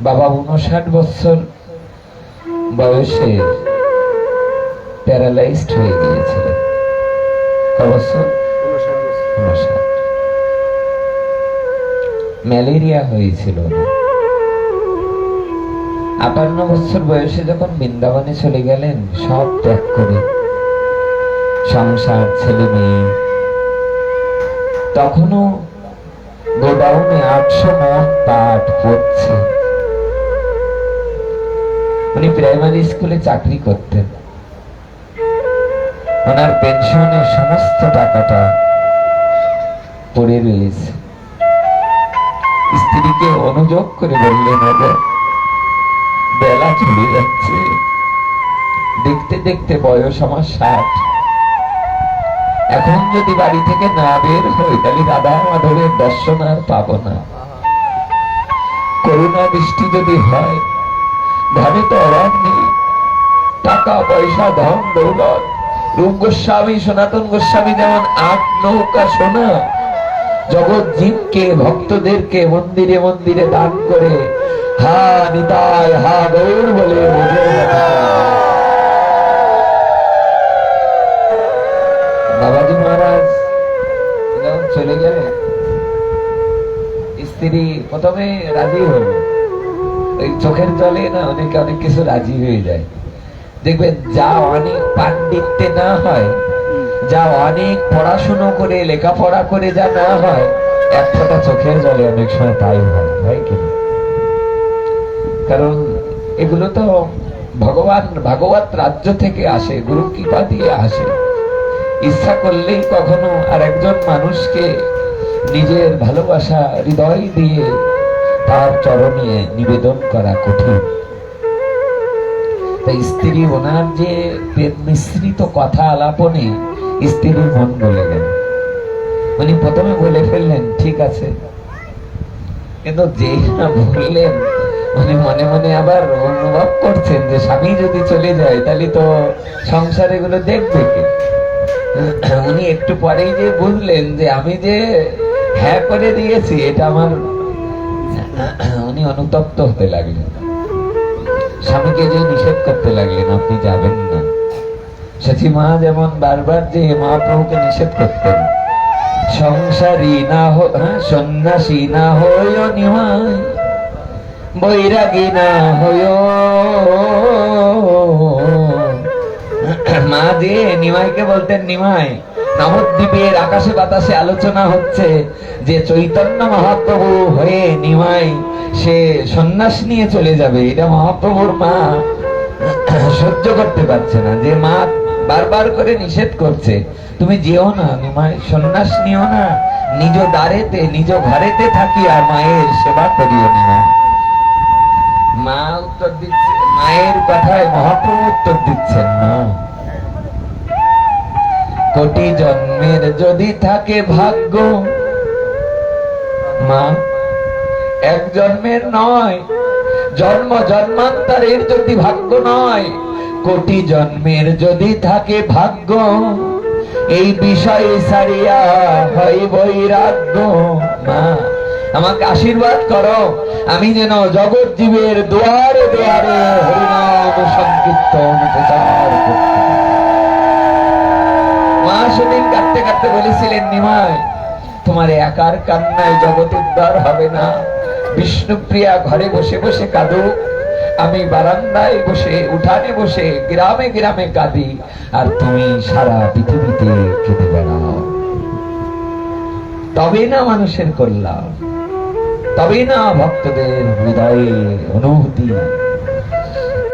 বাবা 59 বছর বয়সে প্যারালাইজড হয়ে গিয়েছিলেন। কত বছর? 59। ম্যালেরিয়া হয়েছিল। 58 বছর বয়সে যখন বৃন্দাবনে চলে গেলেন, সব ত্যাগ করে, সংসার, ছেলে মেয়ে, তখনও গোডাউনে 800 মন পাট পড়ছে। উনি প্রাইমারি স্কুলে চাকরি করতেন। ওনার পেনশনের সমস্ত টাকাটা পড়ে রয়েছে। স্ত্রীকে অনুযোগ করে বললেন, বেলা চলে যাচ্ছে, দেখতে দেখতে বয়স আমার 60, এখন যদি বাড়ি থেকে না বের হই তাহলে রাধা মাধবের দর্শন আর পাবো না। করুণা দৃষ্টি যদি হয়, ধনে তো অভাব নেই, টাকা পয়সা, ধন দৌলত। রূপ গোস্বামী, সনাতন গোস্বামী যেমন 8 নৌকা সোনা জগৎ জীবকে, ভক্তদেরকে মন্দিরে মন্দিরে দান করে হা নিতাই হা গৌর বলে বাবাজি মহারাজ যখন চলে গেলেন, স্ত্রী প্রথমে রাজি হল। ওই চোখের জলে না অনেকে অনেক কিছু রাজি হয়ে যায়। দেখবেন যা অনেক পাণ্ডিত্যে না হয়, যা অনেক পড়াশুনো করে লেখাপড়া করে যা না হয়, এক ফোঁটা চোখের জলে অনেক সময় তাই হয় কিনা? কারণ এগুলো তো ভাগবত রাজ্য থেকে আসে, গুরু কৃপা দিয়ে আসে। ইচ্ছা করলেই কখনো আর একজন মানুষকে নিজের ভালোবাসা হৃদয় দিয়ে তার চরণে নিবেদন করা কঠিন। তাই স্ত্রী ওনার যে প্রেম মিশ্রিত কথা আলাপনে স্ত্রীর মন বলে গেল। উনি প্রথমে বলে ফেললেন ঠিক আছে, কিন্তু যে বললেন উনি মনে মনে আবার অনুভব করছেন যে স্বামী যদি চলে যায় তাহলে তো সংসার এগুলো দেখবে কে। উনি একটু পরেই যে বুঝলেন যে আমি যে হ্যাঁ করে দিয়েছি এটা আমার, উনি অনুতপ্ত হতে লাগলেন। স্বামীকে যে নিষেধ করতে লাগলেন আপনি যাবেন না। সচি মা যেমন বারবার যে মহাপ্রভুকে নিষেধ করতেন, সংসারী না সন্ন্যাসী না হয় নিমাই, বৈরাগী না হয়। মা যে নিমাইকে বলতেন, নিমাই নবদ্বীপের আকাশে বাতাসে আলোচনা হচ্ছে যে চৈতন্য মহাপ্রভু হয়ে নিমাই সে সন্ন্যাস নিয়ে চলে যাবে। এটা মহাপ্রভুর মা সহ্য করতে পারছে না, যে মা বারবার করে নিষেধ করছে তুমি যেও না নিমাই, সন্ন্যাস নিও না, নিজ দ্বারেতে নিজ ঘরেতে থাকি আর মায়ের সেবা করিও নিমাই। মা উত্তর দিচ্ছে, মায়ের কথায় মহাপ্রভু উত্তর দিচ্ছেন না, কোটি জন্মের যদি থাকে ভাগ্য, মা এক জন্মের নয়, জন্ম জন্মান্তরের যদি ভাগ্য নয়, কোটি জন্মের যদি থাকে ভাগ্য, এই বিষয়ে সারিয়া হয় বৈরাগ্য। মা আমাকে আশীর্বাদ করো, আমি যেন জগৎ জীবের দুয়ারে দুয়ারে হরিনাম সংকীর্তন প্রচার করতে। মা সেদিন কাঁদতে কাঁদতে বলেছিলেন, নিমাই তোমার একার কান্নায় জগৎ উদ্ধার হবে না। বিষ্ণুপ্রিয়া ঘরে বসে বসে কাঁদুক, আমি বারান্দায় বসে, উঠানে বসে, গ্রামে গ্রামে কাঁদি, আর তুমি সারা পৃথিবীতে কেঁদে বেড়াও। তবে না মানুষের কল্যাণ, তবে না ভক্তদের হৃদয়ে অনুভূতি